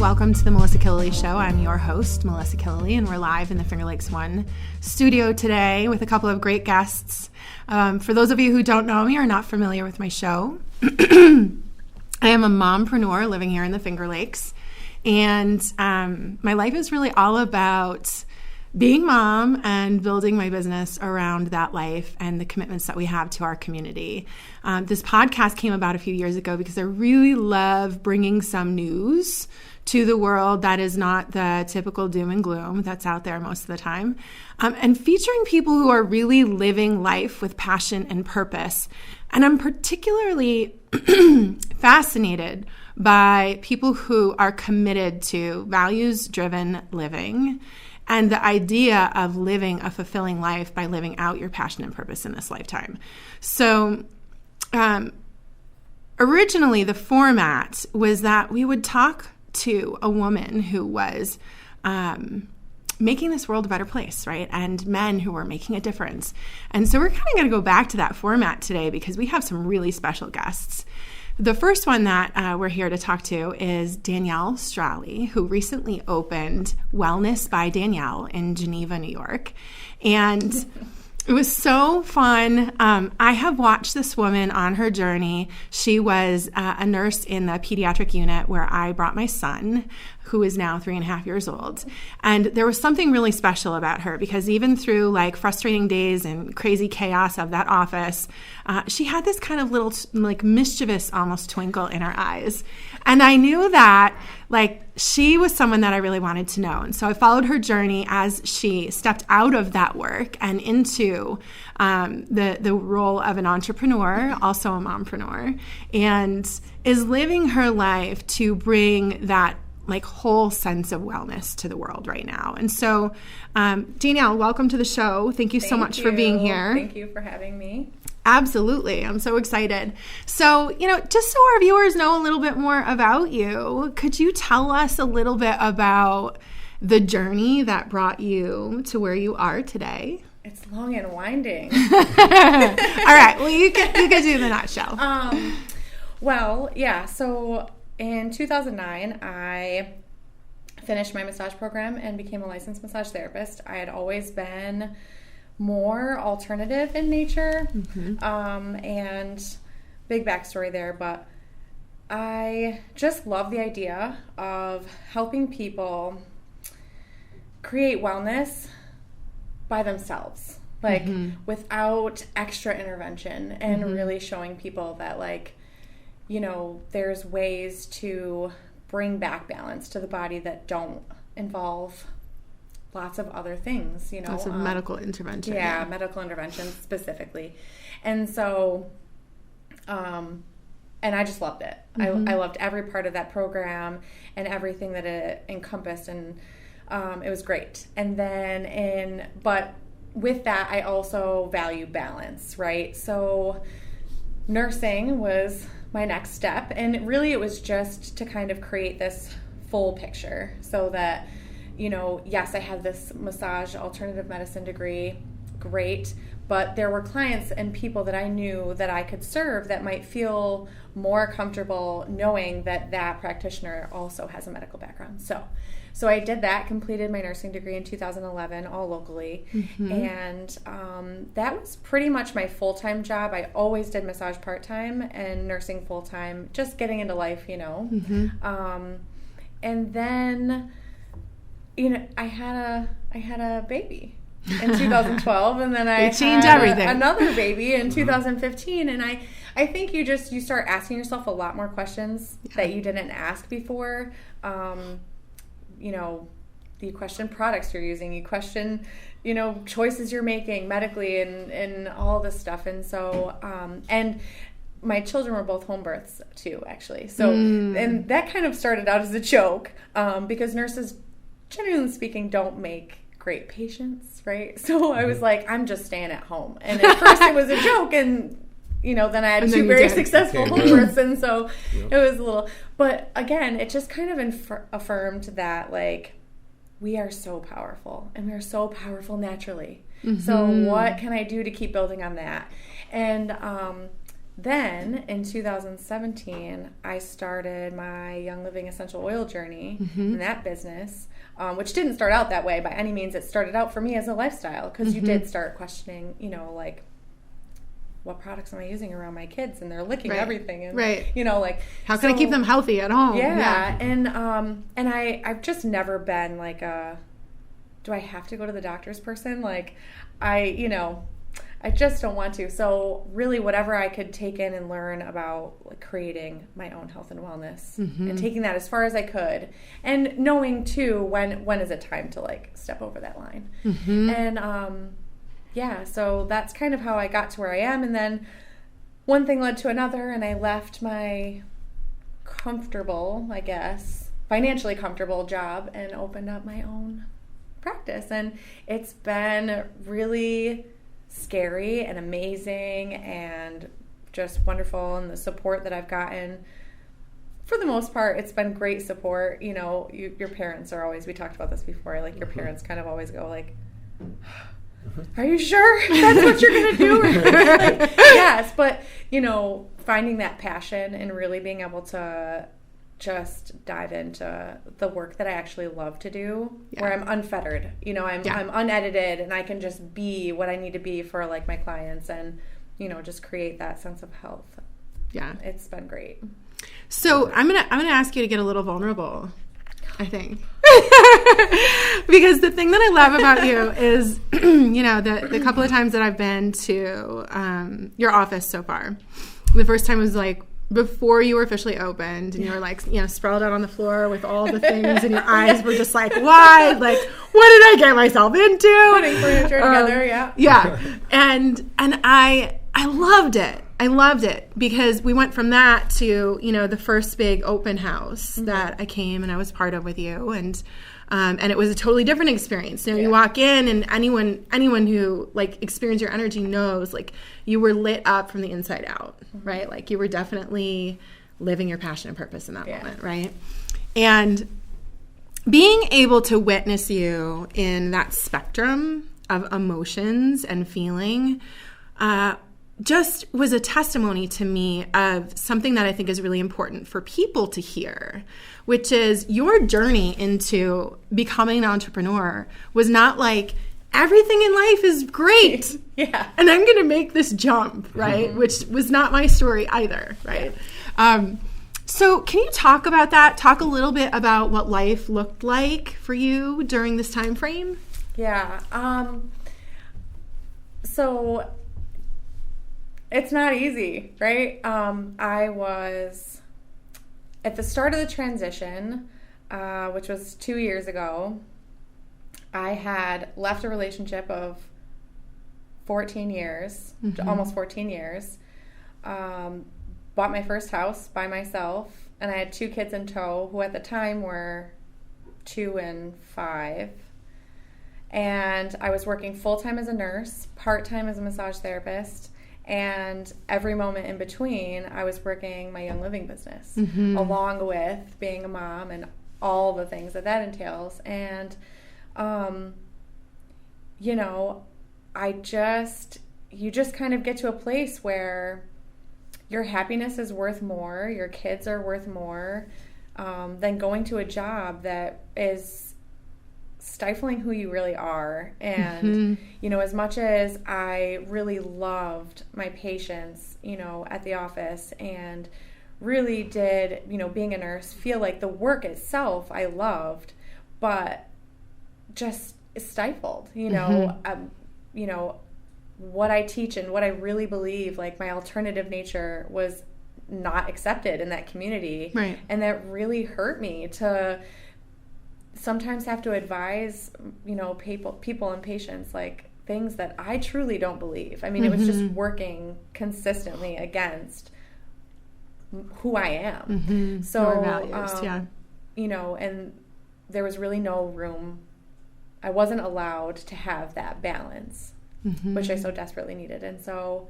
Welcome to the Melissa Killeleagh Show. I'm your host, Melissa Killeleagh, and we're live in the Finger Lakes One studio today with a couple of great guests. For those of you who don't know me or are not familiar with my show, I am a mompreneur living here in the Finger Lakes, and my life is really all about being mom and building my business around that life and the commitments that we have to our community. This podcast came about a few years ago because I really love bringing some news to the world that is not the typical doom and gloom that's out there most of the time, and featuring people who are really living life with passion and purpose. And I'm particularly fascinated by people who are committed to values-driven living and the idea of living a fulfilling life by living out your passion and purpose in this lifetime. So originally the format was that we would talk to a woman who was making this world a better place, right? And men who were making a difference. And so we're kind of going to go back to that format today because we have some really special guests. The first one that we're here to talk to is Danielle Strally, who recently opened Wellness by Danielle in Geneva, New York. And it was so fun. I have watched this woman on her journey. She was a nurse in the pediatric unit where I brought my son, who is now 3.5 years old. And there was something really special about her because even through like frustrating days and crazy chaos of that office, she had this kind of little like mischievous almost twinkle in her eyes. And I knew that like she was someone that I really wanted to know. And so I followed her journey as she stepped out of that work and into the role of an entrepreneur, also a mompreneur, and is living her life to bring that like whole sense of wellness to the world right now. And so, Danielle, welcome to the show. Thank you so much for being here. Thank you for having me. Absolutely. I'm so excited. So, just so our viewers know a little bit more about you, could you tell us a little bit about the journey that brought you to where you are today? It's long and winding. All right. Well, you could do the nutshell. So in 2009, I finished my massage program and became a licensed massage therapist. I had always been more alternative in nature, and big backstory there, but I just love the idea of helping people create wellness by themselves, like without extra intervention, and really showing people that there's ways to bring back balance to the body that don't involve lots of other things, Lots of medical intervention. Yeah, medical intervention specifically. And so, and I just loved it. I loved every part of that program and everything that it encompassed, and it was great. And then but with that, I also value balance, right? So nursing was my next step, and really it was just to kind of create this full picture so that, yes, I have this massage alternative medicine degree, great, but there were clients and people that I knew that I could serve that might feel more comfortable knowing that that practitioner also has a medical background. So I did that, completed my nursing degree in 2011, all locally, and that was pretty much my full-time job. I always did massage part-time and nursing full-time, just getting into life, and then, I had a baby in 2012, and then I changed had everything. Another baby in 2015, and I think you start asking yourself a lot more questions that you didn't ask before. You question products you're using, you question, choices you're making medically and all this stuff. And so, and my children were both home births too, actually. So, and that kind of started out as a joke, because nurses, generally speaking, don't make great patients, right? So I was like, I'm just staying at home. And at first it was a joke, and then I had two very successful home births, and so it was a little, but again, it just kind of affirmed that, we are so powerful, and we are so powerful naturally. So what can I do to keep building on that? And then in 2017, I started my Young Living essential oil journey in that business, which didn't start out that way by any means. It started out for me as a lifestyle, because you did start questioning, you know, like, what products am I using around my kids? And they're licking everything. And, you know, like, how can I keep them healthy at home? Yeah. And I've just never been like do I have to go to the doctor's person? Like, I just don't want to. So really, whatever I could take in and learn about, like, creating my own health and wellness, and taking that as far as I could, and knowing too when is it time to, like, step over that line. And so that's kind of how I got to where I am. And then one thing led to another, and I left my comfortable, I guess, financially comfortable job and opened up my own practice. And it's been really scary and amazing and just wonderful, and the support that I've gotten, for the most part, it's been great support. You know, your parents are always, we talked about this before, like, your parents kind of always go like, are you sure that's what you're gonna do? Like, yes, but, you know, finding that passion and really being able to just dive into the work that I actually love to do, where I'm unfettered, you know, I'm unedited, and I can just be what I need to be for, like, my clients, and, you know, just create that sense of health. Yeah, it's been great. So I'm gonna ask you to get a little vulnerable, I think. Because the thing that I love about you is, you know, the couple of times that I've been to your office so far, the first time was like before you were officially opened, and you were like, you know, sprawled out on the floor with all the things, and your eyes were just like wide, like, what did I get myself into? Putting furniture together, and I loved it. I loved it, because we went from that to, you know, the first big open house that I came and I was part of with you, and it was a totally different experience. You know, you walk in, and anyone who, like, experienced your energy knows, like, you were lit up from the inside out, right? Like, you were definitely living your passion and purpose in that moment, right? And being able to witness you in that spectrum of emotions and feeling, just was a testimony to me of something that I think is really important for people to hear, which is your journey into becoming an entrepreneur was not like, everything in life is great, and I'm going to make this jump, right? Which was not my story either, right? So can you talk about that? Talk a little bit about what life looked like for you during this time frame? So it's not easy, right? I was at the start of the transition, which was 2 years ago. I had left a relationship of 14 years, almost 14 years, bought my first house by myself, and I had 2 kids in tow, who at the time were 2 and 5. And I was working full-time as a nurse, part-time as a massage therapist, and every moment in between, I was working my Young Living business, along with being a mom and all the things that entails. And, you know, you just kind of get to a place where your happiness is worth more, your kids are worth more, than going to a job that is stifling who you really are. And, you know, as much as I really loved my patients, you know, at the office, and really did, you know, being a nurse, feel like the work itself I loved, but just stifled, you know, you know, what I teach and what I really believe, like, my alternative nature was not accepted in that community. Right. And that really hurt me to sometimes have to advise, you know, people and patients, like, things that I truly don't believe. I mean, it was just working consistently against who I am. So, your values, you know, and there was really no room. I wasn't allowed to have that balance, which I so desperately needed. And so,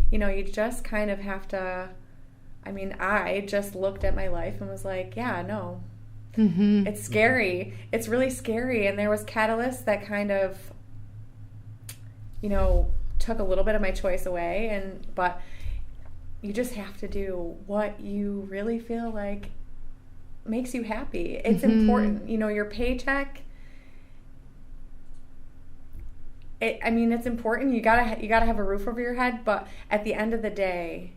you know, you just kind of have to, I mean, I just looked at my life and was like, yeah, no, it's scary. It's really scary. And there was catalysts that kind of, you know, took a little bit of my choice away. But, you just have to do what you really feel like makes you happy. It's important. You know, your paycheck, it's important. You gotta have a roof over your head, but at the end of the day,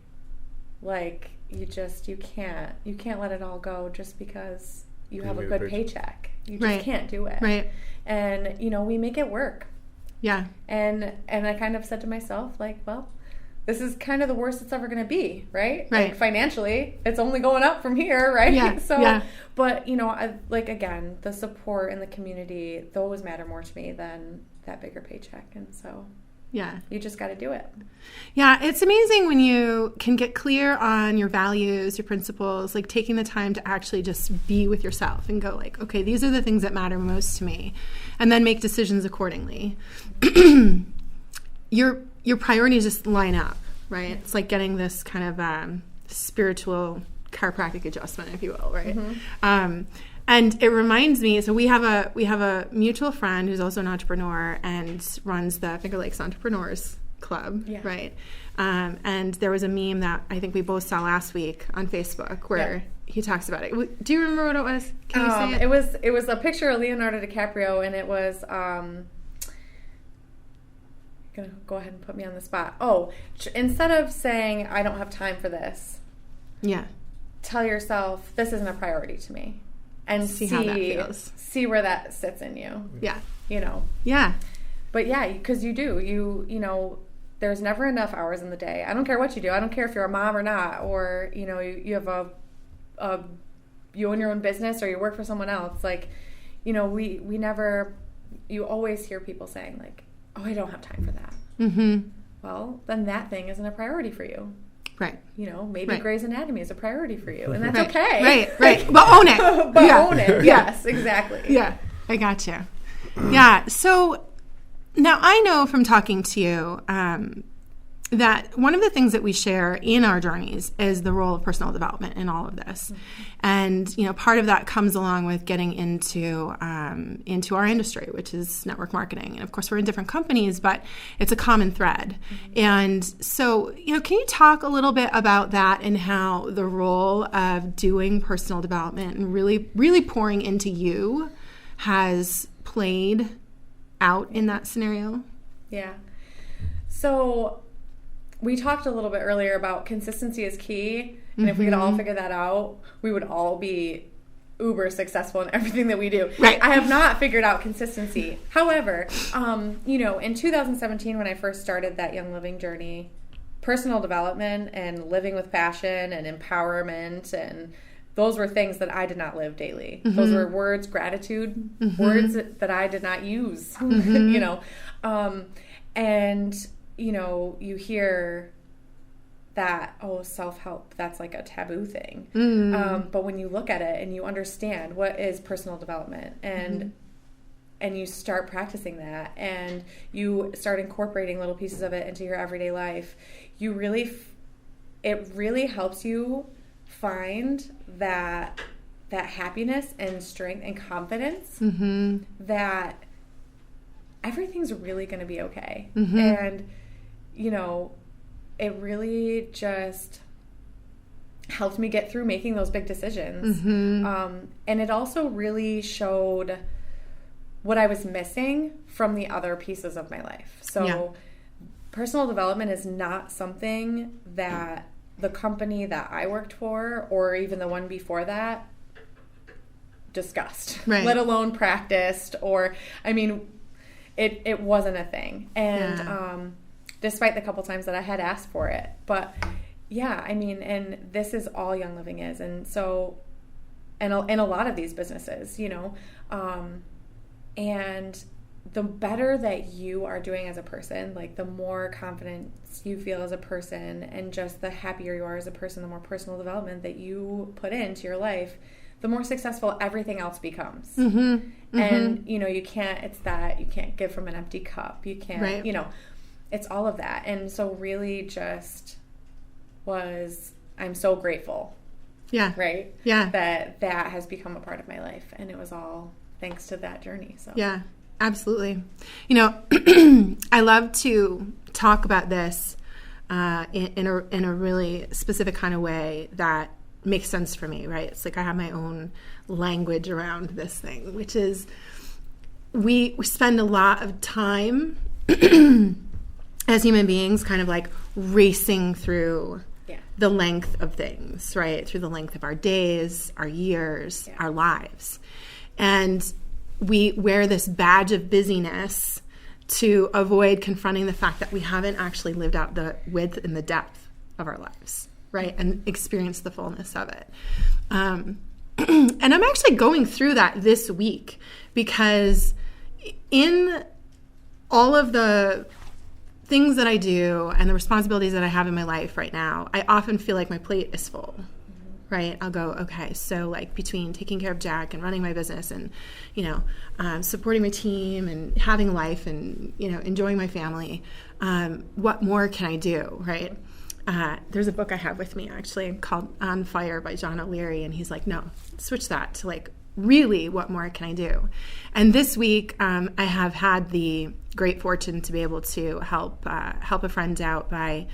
like, you can't let it all go just because you have a good paycheck. You just can't do it. Right. And, you know, we make it work. Yeah. And I kind of said to myself, like, well, this is kind of the worst it's ever going to be, right? Right. Like, financially, it's only going up from here, right? Yeah. So, yeah. But, you know, again, the support in the community, those matter more to me than that bigger paycheck. And so, yeah, you just got to do it. Yeah, it's amazing when you can get clear on your values, your principles, like taking the time to actually just be with yourself and go like, okay, these are the things that matter most to me, and then make decisions accordingly. Your priorities just line up, right? It's like getting this kind of spiritual chiropractic adjustment, if you will, right? And it reminds me, so we have a mutual friend who's also an entrepreneur and runs the Finger Lakes Entrepreneurs Club, right? And there was a meme that I think we both saw last week on Facebook where he talks about it. Do you remember what it was? Can you say it? It was a picture of Leonardo DiCaprio, and it was gonna go ahead and put me on the spot. Oh, instead of saying I don't have time for this, tell yourself this isn't a priority to me. And see how that feels. See where that sits in you. Yeah. You know. Yeah. But yeah, because you do. You know, there's never enough hours in the day. I don't care what you do. I don't care if you're a mom or not, or, you know, you have you own your own business or you work for someone else. Like, you know, we never, you always hear people saying like, oh, I don't have time for that. Mm-hmm. Well, then that thing isn't a priority for you. Right. You know, maybe Grey's Anatomy is a priority for you, and that's okay. Right. But own it. Own it. Yes, exactly. Yeah, I got you. Yeah. So now I know from talking to you that one of the things that we share in our journeys is the role of personal development in all of this. And, you know, part of that comes along with getting into our industry, which is network marketing. And of course, we're in different companies, but it's a common thread. And so, you know, can you talk a little bit about that and how the role of doing personal development and really, really pouring into you has played out in that scenario? Yeah. So we talked a little bit earlier about consistency is key. And if we could all figure that out, we would all be uber successful in everything that we do. Right. I have not figured out consistency. However, you know, in 2017, when I first started that Young Living journey, personal development and living with passion and empowerment, and those were things that I did not live daily. Those were words, gratitude, words that I did not use, you know. And, you know, you hear that, oh, self-help, that's like a taboo thing. But when you look at it and you understand what is personal development and you start practicing that and you start incorporating little pieces of it into your everyday life, you really, it really helps you find that happiness and strength and confidence that everything's really going to be okay. And, you know, it really just helped me get through making those big decisions. And it also really showed what I was missing from the other pieces of my life. So personal development is not something that the company that I worked for or even the one before that discussed, let alone practiced, or, I mean, it wasn't a thing. And despite the couple times that I had asked for it. But yeah, I mean, and this is all Young Living is. And so, and a lot of these businesses, you know, and the better that you are doing as a person, like the more confidence you feel as a person and just the happier you are as a person, the more personal development that you put into your life, the more successful everything else becomes. And, you know, you can't give from an empty cup. You can't, you know, it's all of that. And so really just I'm so grateful. Right? That has become a part of my life. And it was all thanks to that journey. So yeah, absolutely. You know, I love to talk about this in a really specific kind of way that makes sense for me, right? It's like I have my own language around this thing, which is we spend a lot of time as human beings kind of like racing through the length of things, right? Through the length of our days, our years, our lives. And we wear this badge of busyness to avoid confronting the fact that we haven't actually lived out the width and the depth of our lives, right? And experienced the fullness of it. And I'm actually going through that this week because in all of the things that I do and the responsibilities that I have in my life right now, I often feel like my plate is full. Right? I'll go, okay, so like between taking care of Jack and running my business and, supporting my team and having life and, enjoying my family, what more can I do, right? There's a book I have with me actually called On Fire by John O'Leary, and he's like, no, switch that to like, really, what more can I do? And this week, I have had the great fortune to be able to help a friend out by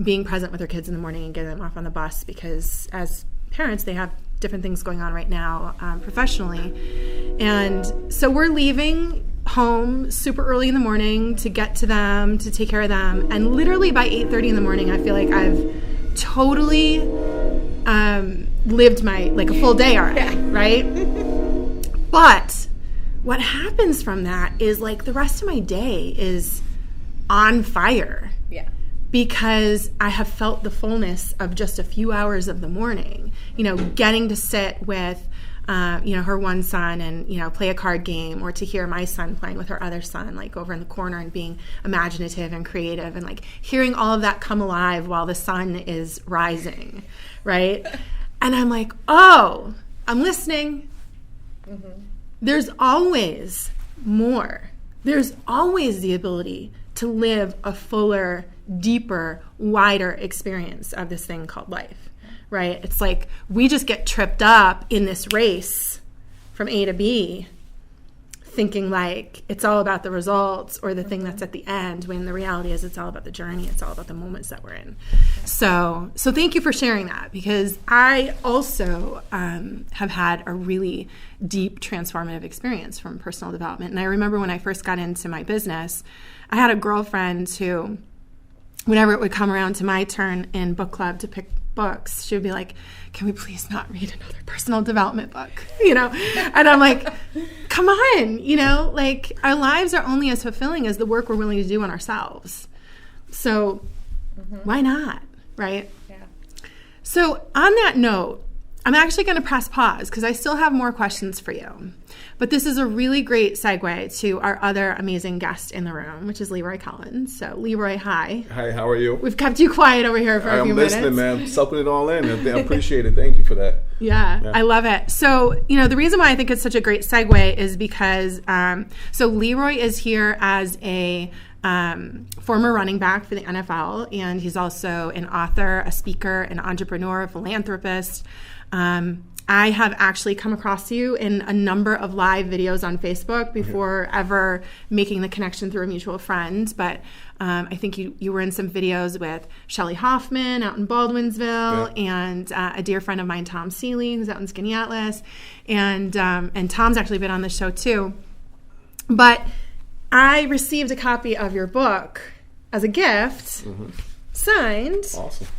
being present with their kids in the morning and getting them off on the bus, because as parents, they have different things going on right now professionally. And so we're leaving home super early in the morning to get to them, to take care of them. And literally by 8:30 in the morning, I feel like I've totally lived like a full day already, right? But what happens from that is like the rest of my day is on fire. Yeah. Because I have felt the fullness of just a few hours of the morning, getting to sit with, her one son and, play a card game, or to hear my son playing with her other son, like over in the corner and being imaginative and creative and like hearing all of that come alive while the sun is rising, right? And I'm like, oh, I'm listening. Mm-hmm. There's always more. There's always the ability to live a fuller, deeper, wider experience of this thing called life, right? It's like we just get tripped up in this race from A to B, thinking like it's all about the results or the thing that's at the end, when the reality is it's all about the journey. It's all about the moments that we're in. So thank you for sharing that, because I also have had a really deep transformative experience from personal development. And I remember when I first got into my business, I had a girlfriend who, whenever it would come around to my turn in book club to pick books, she would be like, can we please not read another personal development book? And I'm like, come on, like our lives are only as fulfilling as the work we're willing to do on ourselves. So why not, right? Yeah. So on that note, I'm actually going to press pause because I still have more questions for you. But this is a really great segue to our other amazing guest in the room, which is Leroy Collins. So, Leroy, hi. Hi, how are you? We've kept you quiet over here for a few minutes. I'm listening, man. Sucking it all in. I appreciate it. Thank you for that. Yeah, I love it. So, the reason why I think it's such a great segue is because, so Leroy is here as a former running back for the NFL, and he's also an author, a speaker, an entrepreneur, a philanthropist. I have actually come across you in a number of live videos on Facebook before ever making the connection through a mutual friend. But I think you were in some videos with Shelley Hoffman out in Baldwinsville, and a dear friend of mine, Tom Seeley, who's out in Skinny Atlas. And Tom's actually been on the show too. But I received a copy of your book as a gift, signed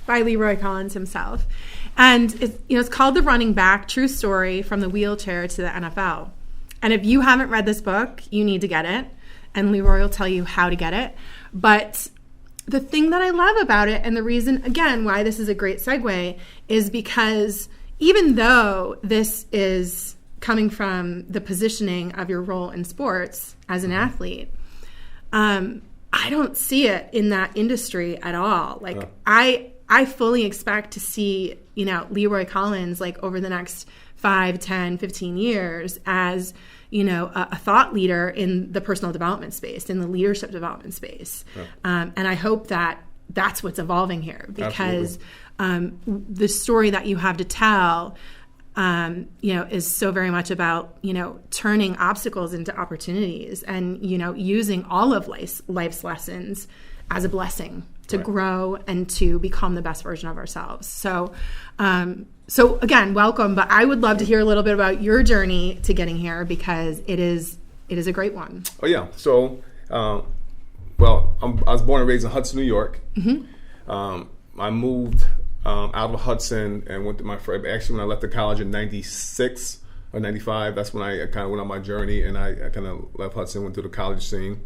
by Leroy Collins himself. And it's called The Running Back, True Story from the Wheelchair to the NFL. And if you haven't read this book, you need to get it. And Leroy will tell you how to get it. But the thing that I love about it, and the reason, again, why this is a great segue, is because even though this is coming from the positioning of your role in sports as an athlete, I don't see it in that industry at all. Like, I fully expect to see, Leroy Collins, like over the next 5, 10, 15 years as, a thought leader in the personal development space, in the leadership development space. And I hope that that's what's evolving here, because the story that you have to tell, is so very much about, turning obstacles into opportunities and, using all of life's lessons as a blessing to grow and to become the best version of ourselves. So, so again, welcome. But I would love to hear a little bit about your journey to getting here, because it is a great one. Oh yeah. So, well, I was born and raised in Hudson, New York. I moved out of Hudson and went to actually when I left the college in 96 or 95, that's when I kind of went on my journey, and I kind of left Hudson, went to the college scene.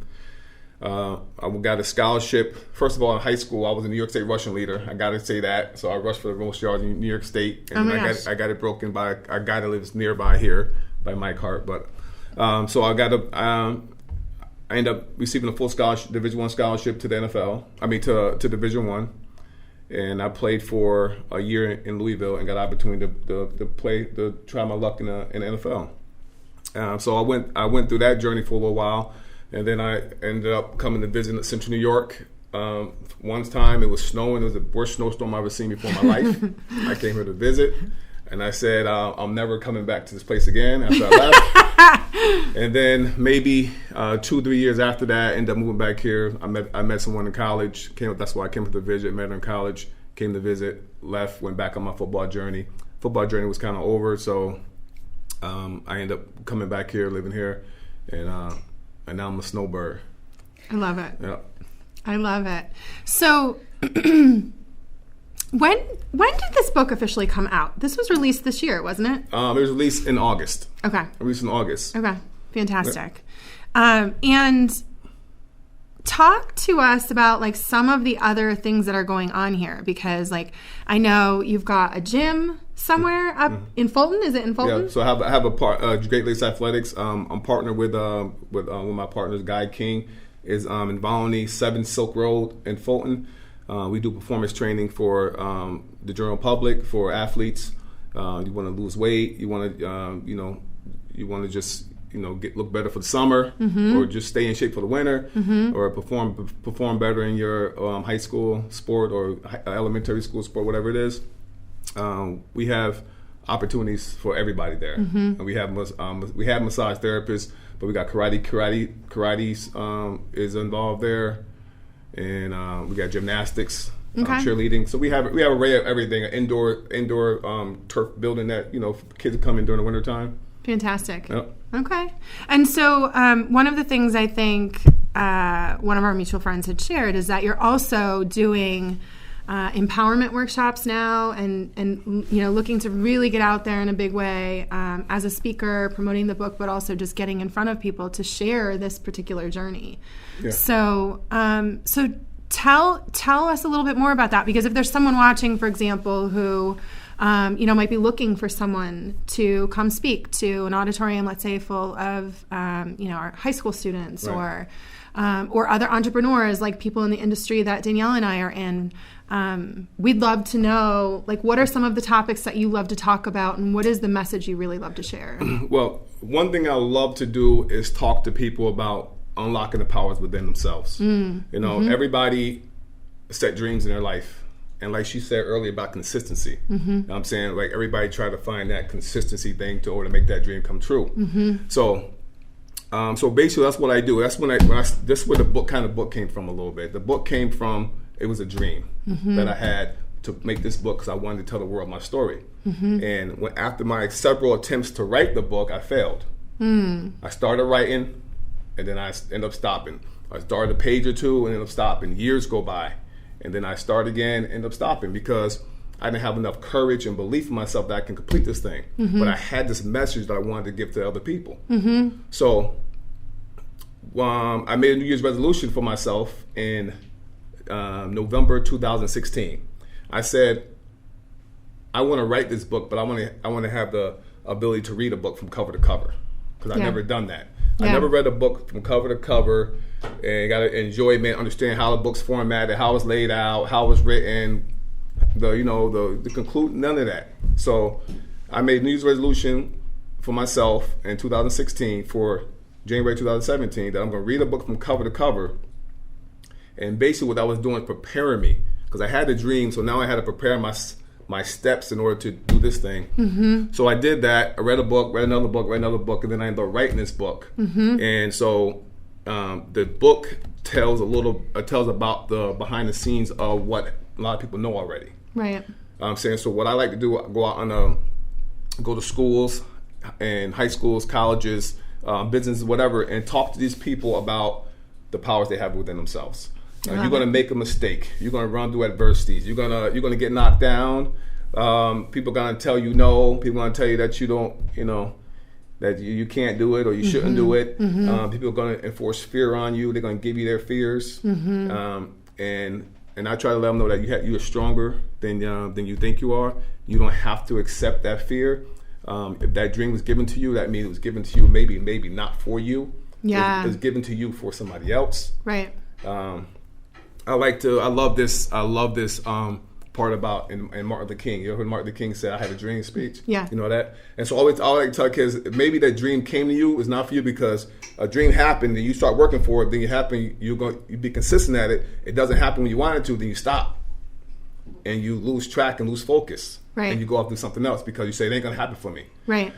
I got a scholarship. First of all, in high school, I was a New York State rushing leader. I got to say that. So I rushed for the most yards in New York State, and I got it broken by a guy that lives nearby here, by Mike Hart. But so I ended up receiving a full scholarship, Division I scholarship to the NFL. I mean to Division I. And I played for a year in Louisville and got an opportunity to try my luck in the NFL. So I went through that journey for a little while, and then I ended up coming to visit Central New York. One time it was snowing. It was the worst snowstorm I've ever seen before in my life. I came here to visit, and I said I'm never coming back to this place again after I left. And then maybe 2-3 years after that, I ended up moving back here. I met someone in college. That's why I came to visit. Met her in college. Came to visit. Left. Went back on my football journey. Football journey was kind of over, so I ended up coming back here, living here, and now I'm a snowbird. I love it. Yeah. I love it. So, when did this book officially come out? This was released this year, wasn't it? It was released in August. Okay. Released in August. Okay. Fantastic. And talk to us about like some of the other things that are going on here, because like I know you've got a gym somewhere up in Fulton. Is it in Fulton? Yeah. So I have a Great Lakes Athletics. I'm partnered with one of my partners, Guy King, is in Volney, 7 Silk Road in Fulton. We do performance training for the general public, for athletes. You want to lose weight. You want to you want to just look better for the summer, or just stay in shape for the winter, or perform better in your high school sport or elementary school sport, whatever it is. We have opportunities for everybody there, and we have massage therapists, but we got karate is involved there, and we got gymnastics, cheerleading. So we have an array of everything. An indoor turf building that kids come in during the wintertime. Fantastic. Yep. Okay. And so one of the things I think one of our mutual friends had shared is that you're also doing empowerment workshops now, and looking to really get out there in a big way as a speaker, promoting the book, but also just getting in front of people to share this particular journey. Yeah. So tell us a little bit more about that, because if there's someone watching, for example, who might be looking for someone to come speak to an auditorium, let's say, full of our high school students, right, or other entrepreneurs, like people in the industry that Danielle and I are in. We'd love to know, like, what are some of the topics that you love to talk about, and what is the message you really love to share? Well, one thing I love to do is talk to people about unlocking the powers within themselves. Everybody set dreams in their life. And like she said earlier about consistency, I'm saying, like, everybody try to find that consistency thing in order to make that dream come true. So basically that's what I do. That's this is where the book came from a little bit. The book came from, it was a dream that I had to make this book because I wanted to tell the world my story. And after my several attempts to write the book, I failed. I started writing, and then I ended up stopping. I started a page or two and ended up stopping. Years go by. And then I start again, end up stopping, because I didn't have enough courage and belief in myself that I can complete this thing. But I had this message that I wanted to give to other people. So I made a New Year's resolution for myself in November 2016. I said, I want to write this book, but I want to have the ability to read a book from cover to cover, because I've never done that. I never read a book from cover to cover, and got to enjoy it, understand how the book's formatted, how it's laid out, how it's written, the conclude, none of that. So I made a New Year's resolution for myself in 2016 for January 2017 that I'm going to read a book from cover to cover. And basically what I was doing is preparing me, because I had a dream, so now I had to prepare my steps in order to do this thing. So I did that. I read a book, read another book, and then I ended up writing this book. And so the book tells about the behind the scenes of what a lot of people know already. Right. I'm saying, so what I like to do, go out go to schools and high schools, colleges, businesses, whatever, and talk to these people about the powers they have within themselves. You're going to make a mistake. You're going to run through adversities. You're going to get knocked down. People are going to tell you no. People are going to tell you that you don't, that you can't do it or you shouldn't do it. People are going to enforce fear on you. They're going to give you their fears. And I try to let them know that you are stronger than you think you are. You don't have to accept that fear. If that dream was given to you, that means it was given to you maybe not for you. Yeah. It was given to you for somebody else. Right. I love this part about in Martin Luther King. You ever heard Martin Luther King say, "I had a dream" speech? Yeah. You know that? And so I like to tell kids, maybe that dream came to you, is not for you because a dream happened and you start working for it, then you be consistent at it. It doesn't happen when you want it to, then you stop. And you lose track and lose focus. Right. And you go off and do something else because you say, it ain't going to happen for me. Right.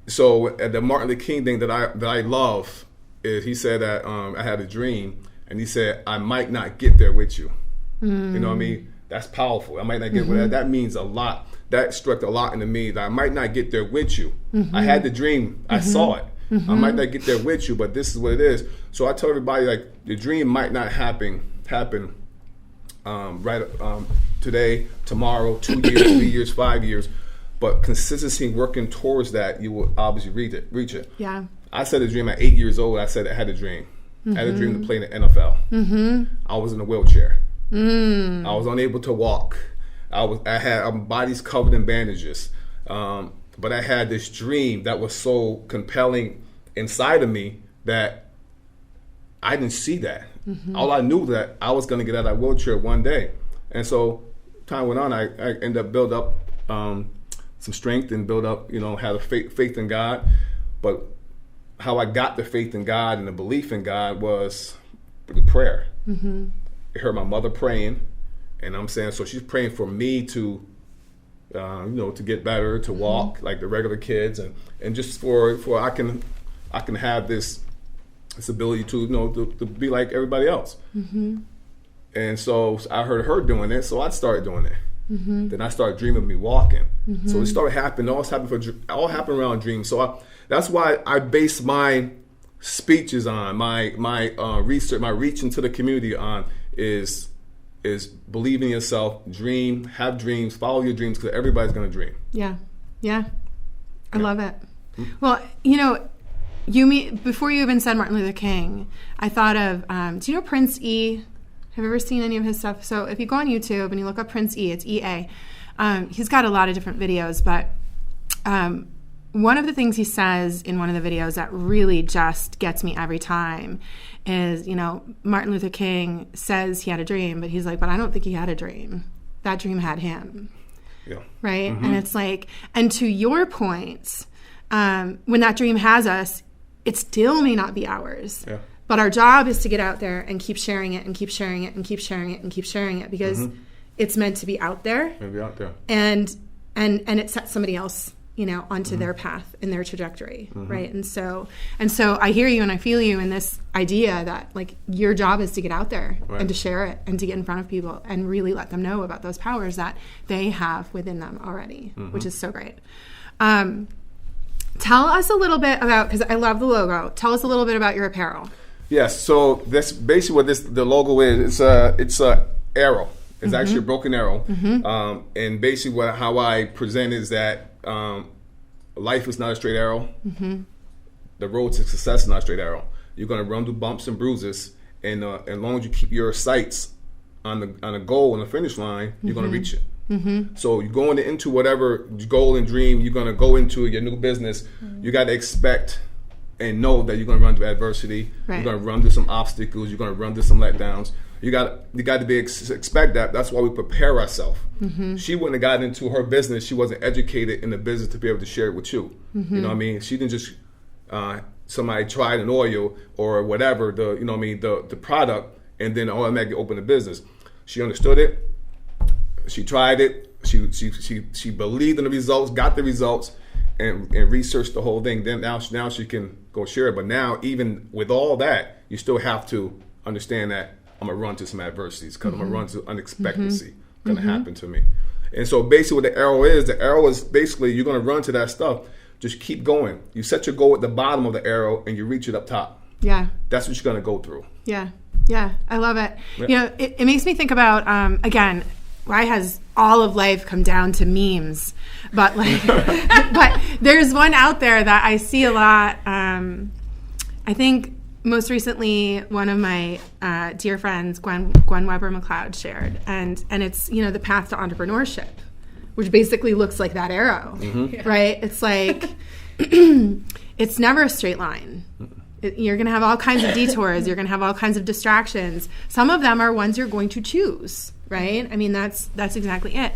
So the Martin Luther King thing that I love is he said that I had a dream, and he said, I might not get there with you. You know what I mean? That's powerful. I might not get there. That means a lot. That struck a lot into me, that I might not get there with you. I had the dream. I saw it. I might not get there with you, but this is what it is. So I tell everybody, like, the dream might not happen today, tomorrow, 2 years, 3 years, 5 years, but consistency working towards that, you will obviously reach it. Yeah. I said a dream at 8 years old. I said I had a dream. I had a dream to play in the NFL. I was in a wheelchair. I was unable to walk. I had my body's covered in bandages. But I had this dream that was so compelling inside of me that I didn't see that. All I knew that I was going to get out of that wheelchair one day. And so time went on. I ended up build up some strength and build up, had a faith in God. But how I got the faith in God and the belief in God was through prayer. I heard my mother praying, and I'm saying, so she's praying for me to, to get better, to walk like the regular kids, and just for I can have this ability to to be like everybody else. And so I heard her doing it, so I started doing it. Then I started dreaming of me walking. So it started happening. All happened around dreams. So that's why I base my speeches on my research, my reach into the community on is believe in yourself, dream, have dreams, follow your dreams, because everybody's going to dream. Yeah. I love it. Well, before you even said Martin Luther King, I thought of, do you know Prince E? Have you ever seen any of his stuff? So if you go on YouTube and you look up Prince E, it's EA. He's got a lot of different videos, but one of the things he says in one of the videos that really just gets me every time is, Martin Luther King says he had a dream, but he's like, but I don't think he had a dream. That dream had him. Yeah. Right? And it's like, and to your point, when that dream has us, it still may not be ours. Yeah. But our job is to get out there and keep sharing it and keep sharing it and keep sharing it and keep sharing it, because it's meant to be out there. Maybe out there. And it sets somebody else, onto their path and their trajectory, right? And so I hear you and I feel you in this idea that, like, your job is to get out there and to share it and to get in front of people and really let them know about those powers that they have within them already, which is so great. Tell us a little bit about, because I love the logo. Tell us a little bit about your apparel. Yes, so that's basically what the logo is. It's a arrow. It's actually a broken arrow. And basically how I present is that life is not a straight arrow. The road to success is not a straight arrow. You're going to run through bumps and bruises, and as long as you keep your sights on a goal and the finish line, you're going to reach it. So you're going into whatever goal and dream you're going to go into your new business. You got to expect and know that you're going to run through adversity. You're going to run through some obstacles. You're going to run through some letdowns. You got to expect that. That's why we prepare ourselves. She wouldn't have gotten into her business. She wasn't educated in the business to be able to share it with you. You know what I mean? She didn't just somebody tried an oil or whatever, the product, and then automatically open a business. She understood it. She tried it. She believed in the results, got the results, and researched the whole thing. Then now she can go share it. But now, even with all that, you still have to understand that I'm going to run to some adversities because I'm going to run to unexpectancy going to happen to me. And so basically what the arrow is basically you're going to run to that stuff. Just keep going. You set your goal at the bottom of the arrow and you reach it up top. Yeah. That's what you're going to go through. Yeah. Yeah. I love it. Yeah. It makes me think about, again, why has all of life come down to memes? But but there's one out there that I see a lot. I think most recently, one of my dear friends, Gwen Weber McLeod, shared, and it's the path to entrepreneurship, which basically looks like that arrow, right? It's like it's never a straight line. You're going to have all kinds of detours. You're going to have all kinds of distractions. Some of them are ones you're going to choose, right? I mean, that's exactly it.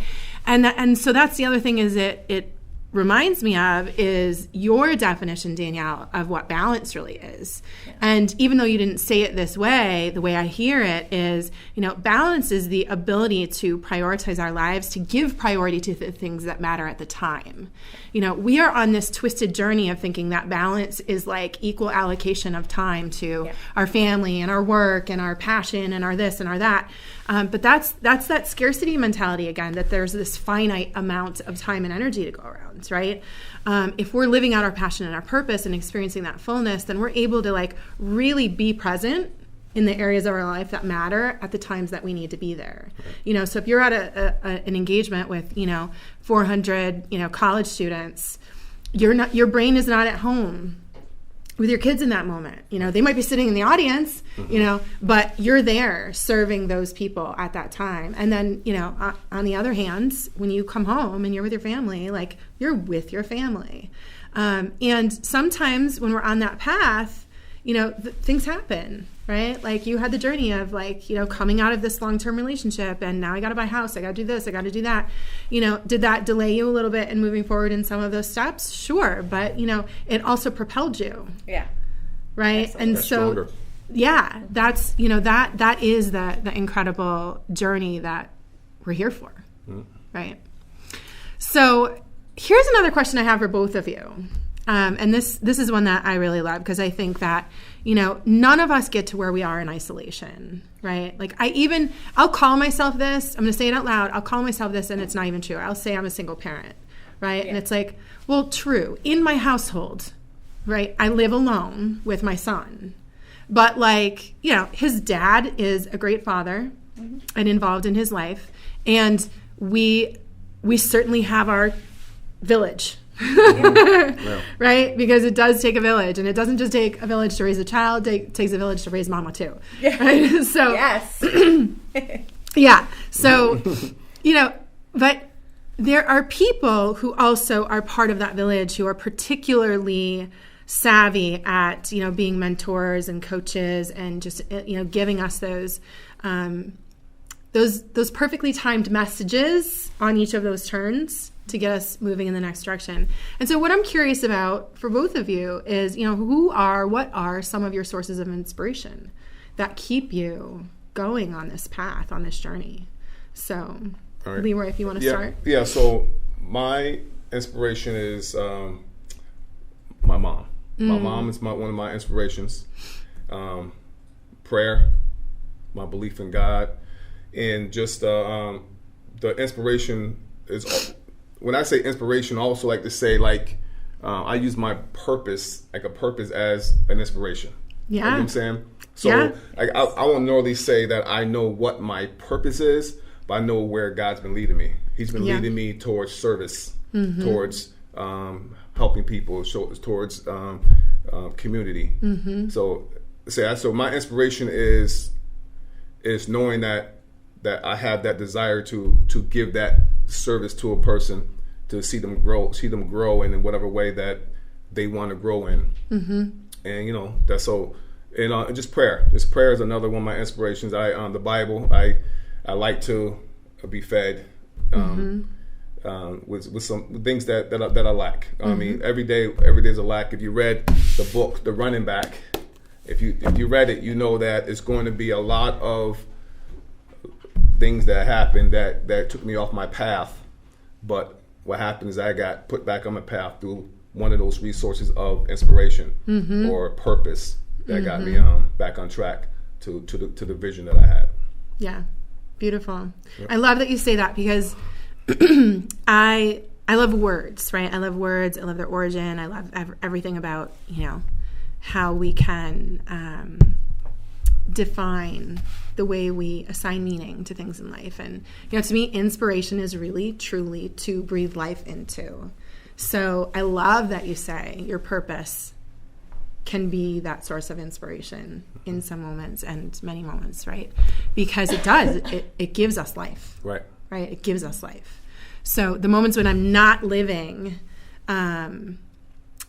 And so that's the other thing is it reminds me of is your definition, Danielle, of what balance really is. Yeah. And even though you didn't say it this way, the way I hear it is, balance is the ability to prioritize our lives, to give priority to the things that matter at the time. We are on this twisted journey of thinking that balance is like equal allocation of time to our family and our work and our passion and our this and our that. But that's that scarcity mentality again, that there's this finite amount of time and energy to go around, right? If we're living out our passion and our purpose and experiencing that fullness, then we're able to really be present in the areas of our life that matter at the times that we need to be there. So if you're at an engagement with 400 college students, your brain is not at home with your kids in that moment. They might be sitting in the audience, but you're there serving those people at that time. And then, on the other hand, when you come home and you're with your family, you're with your family. And sometimes when we're on that path, things happen, right? Like you had the journey of coming out of this long-term relationship and now I got to buy a house. I got to do this. I got to do that. Did that delay you a little bit in moving forward in some of those steps? Sure. But, it also propelled you. Yeah. Right. Absolutely. And that's so, stronger. Yeah, that's, that is the incredible journey that we're here for. Right. So here's another question I have for both of you. And this is one that I really love because I think that, none of us get to where we are in isolation, right? I'll call myself this. I'm going to say it out loud. I'll call myself this and it's not even true. I'll say I'm a single parent, right? Yeah. And it's well, true. In my household, right, I live alone with my son. But his dad is a great father and involved in his life. And we certainly have our village. Right? Because it does take a village, and it doesn't just take a village to raise a child, it takes a village to raise mama too. Yeah. Right? So yes. Yeah. So, but there are people who also are part of that village who are particularly savvy at, being mentors and coaches and just, giving us those perfectly timed messages on each of those turns to get us moving in the next direction. And so what I'm curious about for both of you is, what are some of your sources of inspiration that keep you going on this path, on this journey? So, right. Leroy, if you want to start. Yeah, so my inspiration is my mom. My mom is one of my inspirations. Prayer, my belief in God, and just the inspiration is... When I say inspiration, I also like to say I use my purpose, a purpose as an inspiration. Yeah. You know what I'm saying? So I won't normally say that I know what my purpose is, but I know where God's been leading me. He's been leading me towards service, towards helping people, towards community. So my inspiration is knowing that I have that desire to give that service to a person, to see them grow in whatever way that they want to grow in. And that's so. And just prayer. Just prayer is another one of my inspirations. The Bible. I like to be fed with some things that I lack. I mean, every day is a lack. If you read the book, The Running Back, if you read it, you know that it's going to be a lot of things that happened that took me off my path. But what happened is I got put back on my path through one of those resources of inspiration or purpose that got me back on track to the vision that I had. Yeah, beautiful. Yep. I love that you say that, because I love words, right? I love words. I love their origin. I love everything about, how we can define the way we assign meaning to things in life. And, to me, inspiration is really, truly to breathe life into. So I love that you say your purpose can be that source of inspiration in some moments and many moments, right? Because it does. It gives us life. Right. Right? It gives us life. So the moments when I'm not living in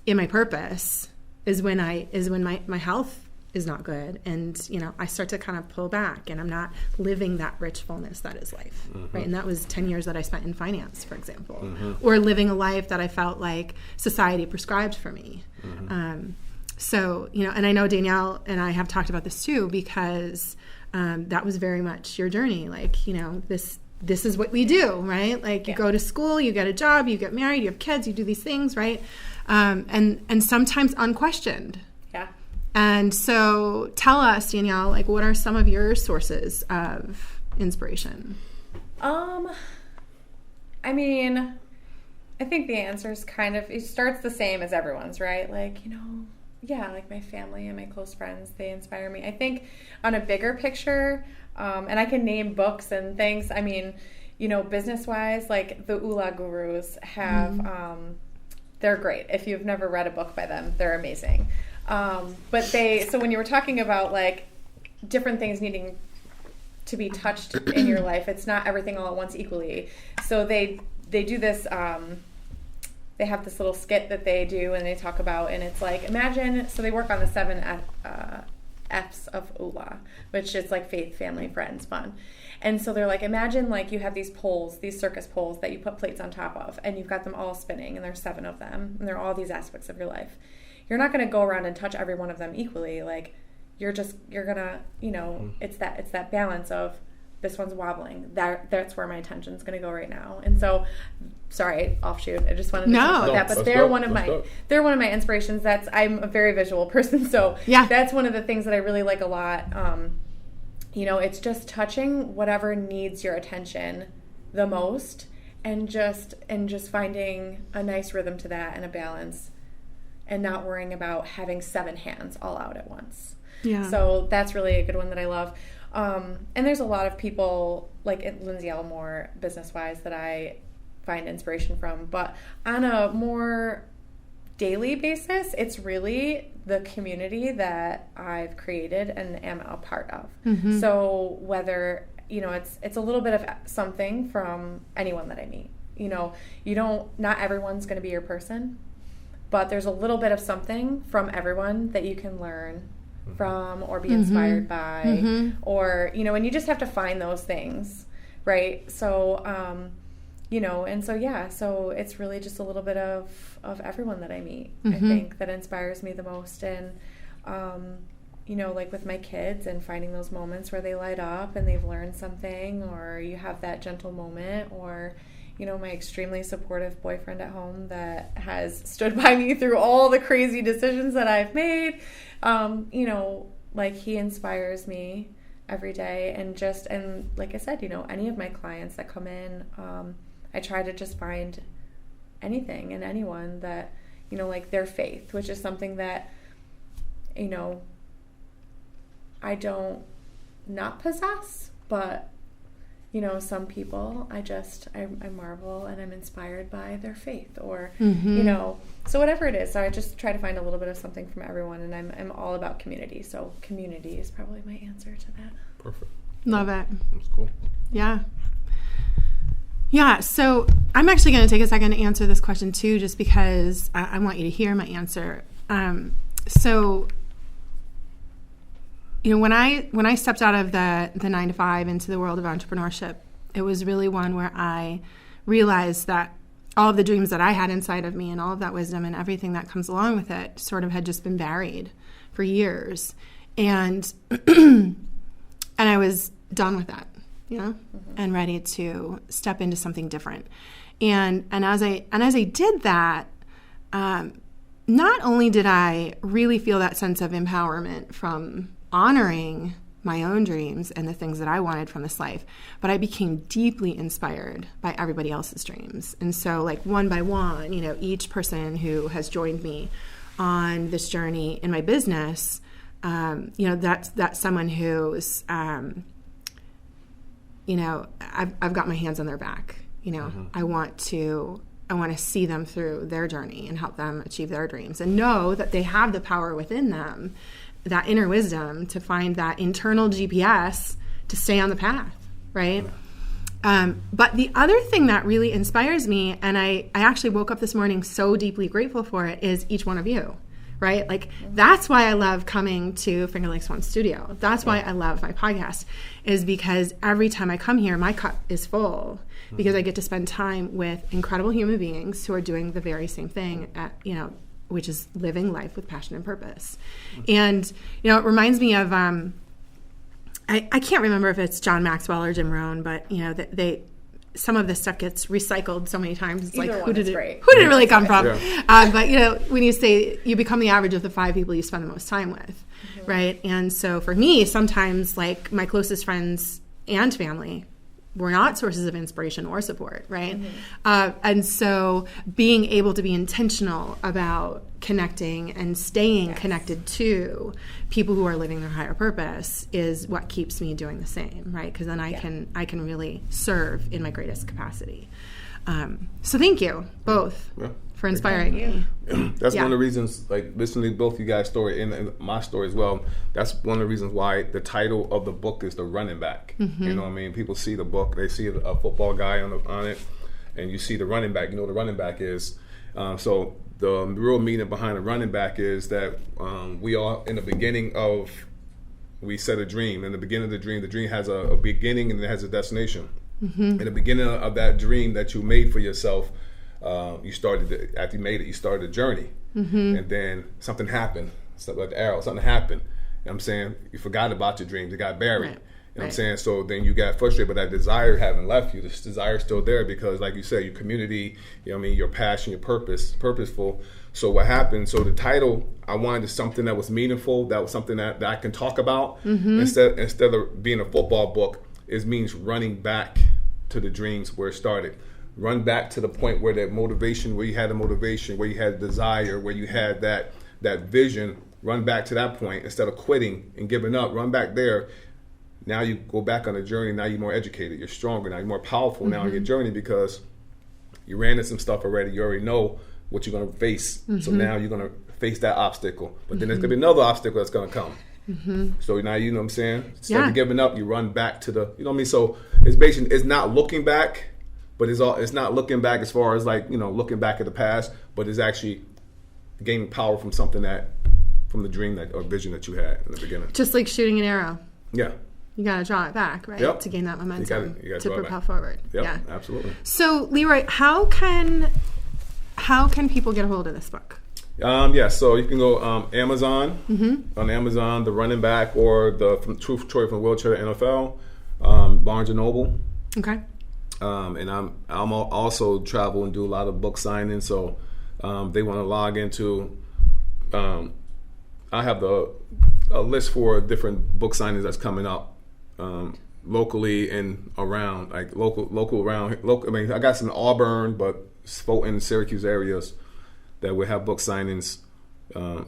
my purpose is when my health is not good, and I start to kind of pull back, and I'm not living that rich fullness that is life, right? And that was 10 years that I spent in finance, for example, or living a life that I felt like society prescribed for me. So, and I know Danielle and I have talked about this too, because that was very much your journey. Like, this is what we do, right? Like, you go to school, you get a job, you get married, you have kids, you do these things, right? And sometimes unquestioned. Yeah. And so tell us, Danielle, like, what are some of your sources of inspiration? I mean, I think the answer is it starts the same as everyone's, right? Like, like my family and my close friends, they inspire me. I think on a bigger picture, and I can name books and things. I mean, business-wise, like the ULA gurus have, they're great. If you've never read a book by them, they're amazing. But so when you were talking about like different things needing to be touched in your life, it's not everything all at once equally. So they do this, they have this little skit that they do, and they talk about, and it's like, imagine, so they work on the 7 F's of ULA, which is like faith, family, friends, fun. And so they're like, imagine like you have these poles, these circus poles that you put plates on top of, and you've got them all spinning, and there's 7 of them, and they're all these aspects of your life. You're not going to go around and touch every one of them equally. Like, you're gonna, it's that balance of, this one's wobbling. That's where my attention's going to go right now. And so, sorry, offshoot. I just wanted to talk about that. But they're one of my inspirations. I'm a very visual person, so that's one of the things that I really like a lot. It's just touching whatever needs your attention the most, and just finding a nice rhythm to that and a balance, and not worrying about having 7 hands all out at once. Yeah. So that's really a good one that I love. And there's a lot of people like Lindsay Elmore, business-wise, that I find inspiration from. But on a more daily basis, it's really the community that I've created and am a part of. Mm-hmm. So whether, it's a little bit of something from anyone that I meet. Not everyone's going to be your person, but there's a little bit of something from everyone that you can learn from or be inspired by, or and you just have to find those things, right? So so it's really just a little bit of everyone that I meet, I think, that inspires me the most. And like with my kids, and finding those moments where they light up and they've learned something, or you have that gentle moment, or my extremely supportive boyfriend at home that has stood by me through all the crazy decisions that I've made. Like, he inspires me every day. And like I said, any of my clients that come in, I try to just find anything and anyone that, like their faith, which is something that, I don't not possess, but some people, I marvel and I'm inspired by their faith, or, so whatever it is. So I just try to find a little bit of something from everyone, and I'm all about community. So community is probably my answer to that. Perfect. Love it. That's cool. Yeah. Yeah. So I'm actually going to take a second to answer this question too, just because I want you to hear my answer. When I stepped out of the 9-to-5 into the world of entrepreneurship, it was really one where I realized that all of the dreams that I had inside of me, and all of that wisdom and everything that comes along with it, sort of had just been buried for years. And I was done with that, and ready to step into something different. And as I did that, not only did I really feel that sense of empowerment from honoring my own dreams and the things that I wanted from this life, but I became deeply inspired by everybody else's dreams. And so, like, one by one, each person who has joined me on this journey in my business, that's someone who's, I've got my hands on their back. I want to see them through their journey and help them achieve their dreams, and know that they have the power within them, that inner wisdom, to find that internal GPS to stay on the path, right? But the other thing that really inspires me, and I actually woke up this morning so deeply grateful for it, is each one of you, right? Like, that's why I love coming to Finger Lakes One Studio. That's why I love my podcast, is because every time I come here, my cup is full, because I get to spend time with incredible human beings who are doing the very same thing, which is living life with passion and purpose. And, it reminds me of, I can't remember if it's John Maxwell or Jim Rohn, but, some of this stuff gets recycled so many times. It's like, who did it really come from? Yeah. But, when you say you become the average of the 5 people you spend the most time with, right? And so for me, sometimes, like, my closest friends and family were not sources of inspiration or support, right? And so being able to be intentional about connecting and staying connected to people who are living their higher purpose is what keeps me doing the same, right? Because then I can really serve in my greatest capacity. So thank you both for inspiring me. That's one of the reasons, like, listening to both you guys' story and my story as well, that's one of the reasons why the title of the book is The Running Back. You know what I mean? People see the book, they see a football guy on it, and you see the running back. You know what the running back is. So the real meaning behind the running back is that we are in the beginning of, we set a dream. In the beginning of the dream has a beginning and it has a destination. In the beginning of that dream that you made for yourself, after you made it, you started a journey. And then something happened, something like the arrow, something happened. You know what I'm saying? You forgot about your dreams, it got buried. Right. You know what I'm saying? So then you got frustrated, but that desire haven't left you. This desire is still there because, like you said, your community, your passion, your purposeful. So what happened? So the title, I wanted something that was meaningful, that was something that I can talk about. Instead of being a football book, it means running back to the dreams where it started. Run back to the point where that motivation, where you had the motivation, where you had desire, where you had that vision. Run back to that point instead of quitting and giving up. Run back there. Now you go back on a journey. Now you're more educated. You're stronger. Now you're more powerful now in your journey because you ran into some stuff already. You already know what you're going to face. So now you're going to face that obstacle. But then there's going to be another obstacle that's going to come. So now, you know what I'm saying? Instead of giving up, you run back to the, you know what I mean? So it's basically, it's not looking back, but it's not looking back as far as like, looking back at the past, but it's actually gaining power from something from the dream or vision that you had in the beginning. Just like shooting an arrow. Yeah. You got to draw it back, right? To gain that momentum, you gotta to propel forward. Yeah, absolutely. So, Leroy, how can people get a hold of this book? So you can go Amazon, on Amazon, The Running Back, or from Truth Troy from Wheelchair to NFL, Barnes & Noble. Okay. And I'm also travel and do a lot of book signings, so they want to log into, I have a list for different book signings that's coming up locally and around, like local around. I mean, I got some in Auburn, but Fulton, Syracuse areas that will have book signings.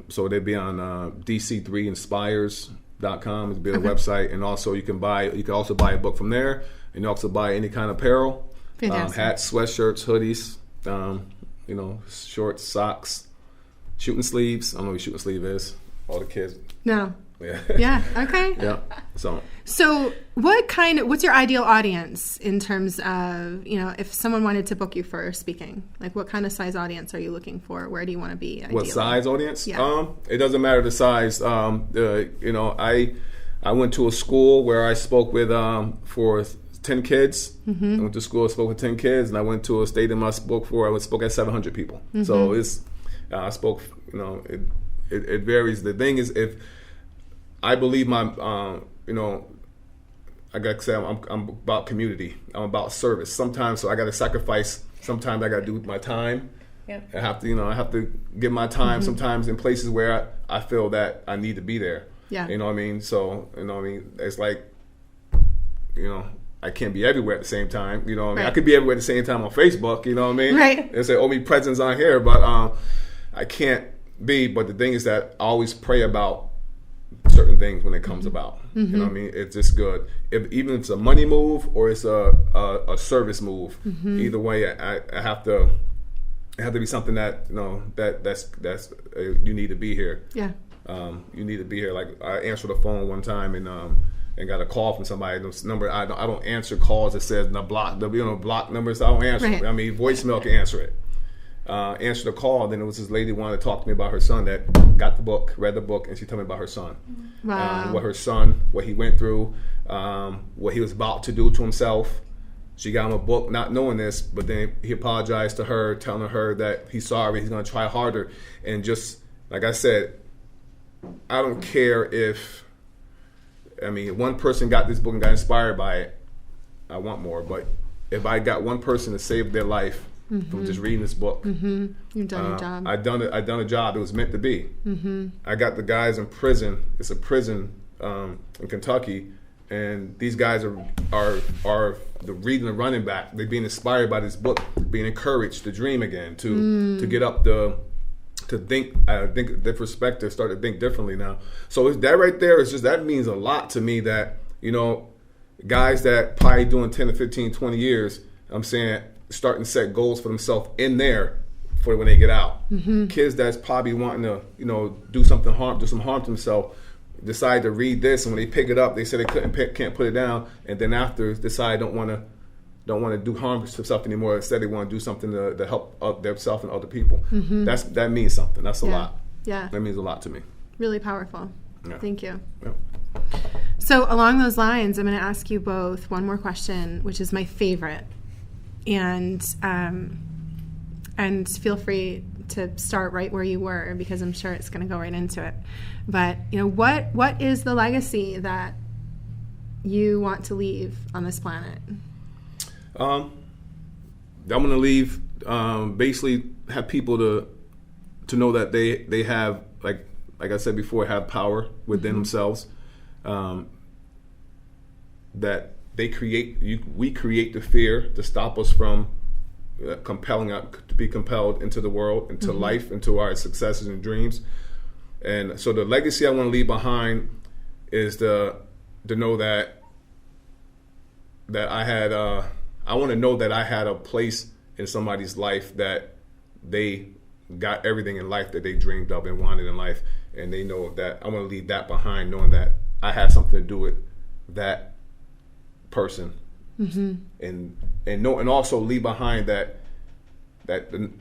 So they'd be on DC3inspires.com is a website, and also you can also buy a book from there, and you also buy any kind of apparel, hats, sweatshirts, hoodies, shorts, socks, shooting sleeves. I don't know what a shooting sleeve is. All the kids. No. Yeah. Yeah. Okay. Yeah. So what's your ideal audience in terms of, if someone wanted to book you for speaking, like what kind of size audience are you looking for? Where do you want to be? Ideally? What size audience? Yeah. It doesn't matter the size. I went to a school where I spoke with, for 10 kids. I went to school, I spoke with 10 kids, and I went to a stadium I spoke at 700 people. So I spoke, it varies. The thing is, if I believe I got to say, I'm about community. I'm about service. Sometimes, so I got to sacrifice. Sometimes I got to do my time. Yep. I have to give my time sometimes in places where I feel that I need to be there. Yeah. You know what I mean? So, you know what I mean? It's like, I can't be everywhere at the same time. You know what I mean? Right. I could be everywhere at the same time on Facebook. You know what I mean? Right. They say, me presence on here, but I can't be. But the thing is that I always pray about certain things when it comes about. You know what I mean? It's just good. Even if it's a money move or it's a service move, either way, I have to. It have to be something that that's you need to be here. Yeah. You need to be here. Like I answered the phone one time and got a call from somebody. This number I don't answer calls that says block numbers. I don't answer. Right. I mean voicemail can answer it. Answered the call. Then it was this lady wanted to talk to me about her son that got the book, read the book, and she told me about her son. Wow. What he went through, what he was about to do to himself. She got him a book, not knowing this, but then he apologized to her, telling her that he's sorry, he's going to try harder. And just, like I said, I don't care if, one person got this book and got inspired by it, I want more. But if I got one person to save their life from just reading this book, you've done your job. I've done a job. It was meant to be. I got the guys in prison. It's a prison in Kentucky. And these guys are the reading and running back. They're being inspired by this book, being encouraged to dream again, to get up to think. I think their perspective, start to think differently now. So that right there is just that means a lot to me. That guys that probably doing 10 to 15, 20 years, I'm saying starting to set goals for themselves in there for when they get out. Kids that's probably wanting to do some harm to themselves. Decide to read this, and when they pick it up, they say they can't put it down, and then after decide don't want to do harm to themselves anymore. Instead, they want to do something to help themselves and other people. That means something. That's a lot. Yeah, that means a lot to me. Really powerful. Yeah. Thank you. Yeah. So along those lines, I'm going to ask you both one more question, which is my favorite, and feel free to start right where you were, because I'm sure it's going to go right into it. But what is the legacy that you want to leave on this planet? I'm going to leave basically have people to know that they have, like I said before, have power within themselves. That we create the fear to stop us from to be compelled into the world, into life, into our successes and dreams. And so the legacy I want to leave behind is to know that I had I want to know that I had a place in somebody's life, that they got everything in life that they dreamed of and wanted in life, and they know that I want to leave that behind, knowing that I had something to do with that person. And also leave behind that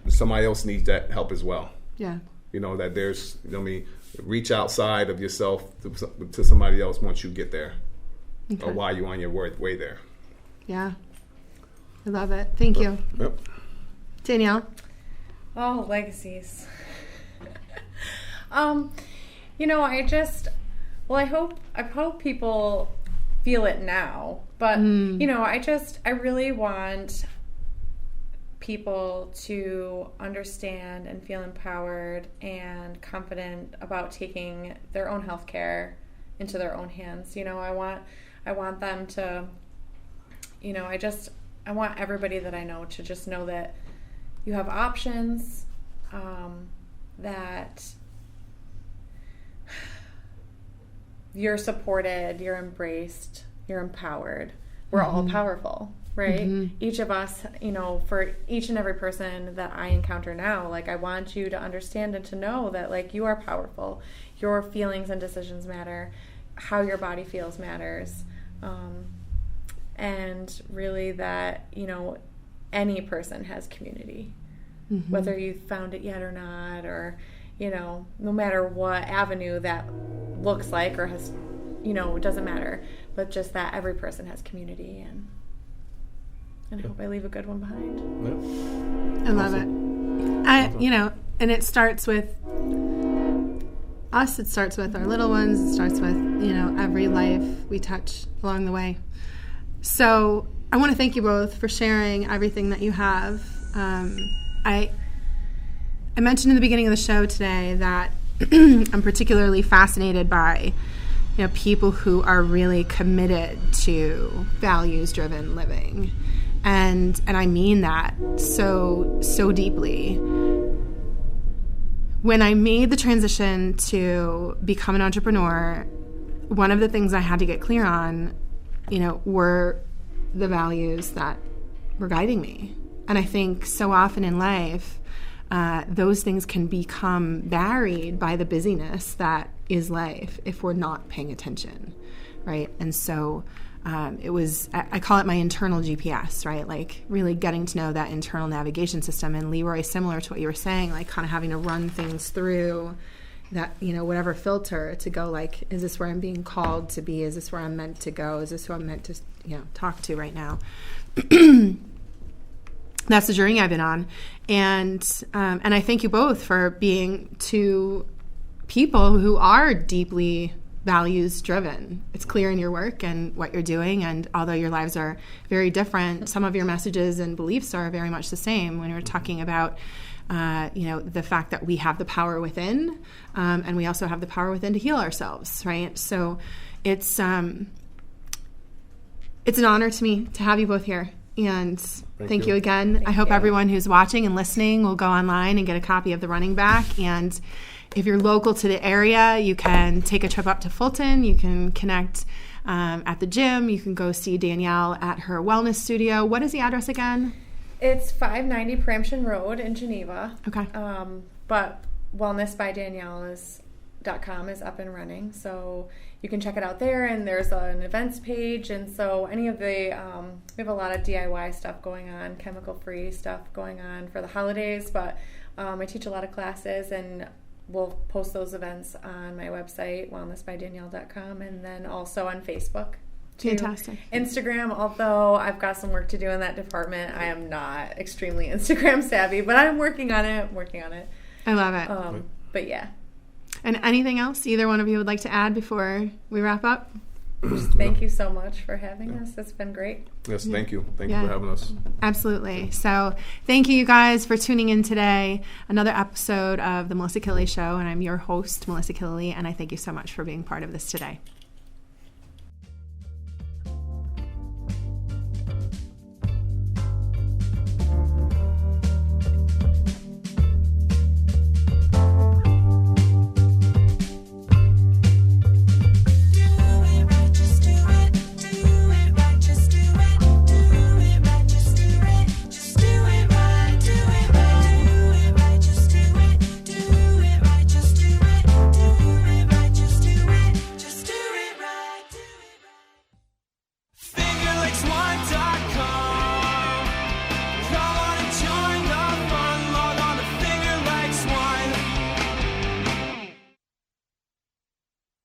somebody else needs that help as well. Yeah. That there's, reach outside of yourself to somebody else once you get there, or while you're on your way there. Yeah. I love it. Thank you. Yep. Danielle? Oh, legacies. I hope people feel it now, but I really want people to understand and feel empowered and confident about taking their own healthcare into their own hands. I want them to, I want everybody that I know to just know that you have options, that you're supported, you're embraced, you're empowered. We're all powerful, right? Each of us, for each and every person that I encounter now, I want you to understand and to know that, you are powerful. Your feelings and decisions matter. How your body feels matters. And really that, any person has community. Whether you've found it yet or not, or, no matter what avenue that looks like or has, it doesn't matter. But just that every person has community, and I hope I leave a good one behind. Yeah. I love it. And it starts with us. It starts with our little ones. It starts with, every life we touch along the way. So I want to thank you both for sharing everything that you have. I mentioned in the beginning of the show today that I'm particularly fascinated by people who are really committed to values-driven living. And I mean that so deeply. When I made the transition to become an entrepreneur, one of the things I had to get clear on, were the values that were guiding me. And I think so often in life, those things can become buried by the busyness that is life if we're not paying attention, right? And so I call it my internal GPS, right? Like really getting to know that internal navigation system. And Leroy, similar to what you were saying, like kind of having to run things through that, whatever filter to go like, is this where I'm being called to be? Is this where I'm meant to go? Is this who I'm meant to, talk to right now? That's the journey I've been on. And I thank you both for being two people who are deeply values driven. It's clear in your work and what you're doing, and although your lives are very different, some of your messages and beliefs are very much the same. When we're talking about the fact that we have the power within, and we also have the power within to heal ourselves, right? So it's an honor to me to have you both here, and thank you again. I hope everyone who's watching and listening will go online and get a copy of The Running Back. And if you're local to the area, you can take a trip up to Fulton. You can connect at the gym. You can go see Danielle at her wellness studio. What is the address again? It's 590 Pramshin Road in Geneva. Okay. But wellnessbydanielle.com is up and running, so you can check it out there. And there's an events page, and so any of the we have a lot of DIY stuff going on, chemical-free stuff going on for the holidays. But I teach a lot of classes, and we'll post those events on my website, wellnessbydanielle.com, and then also on Facebook. Fantastic. Instagram, although I've got some work to do in that department. I am not extremely Instagram savvy, but I'm working on it. I love it. But yeah. And anything else either one of you would like to add before we wrap up? Thank you so much for having us. It's been great. Yes, thank you. Thank you for having us. Absolutely. So thank you guys for tuning in today. Another episode of The Melissa Killeleagh Show, and I'm your host, Melissa Killeleagh, and I thank you so much for being part of this today.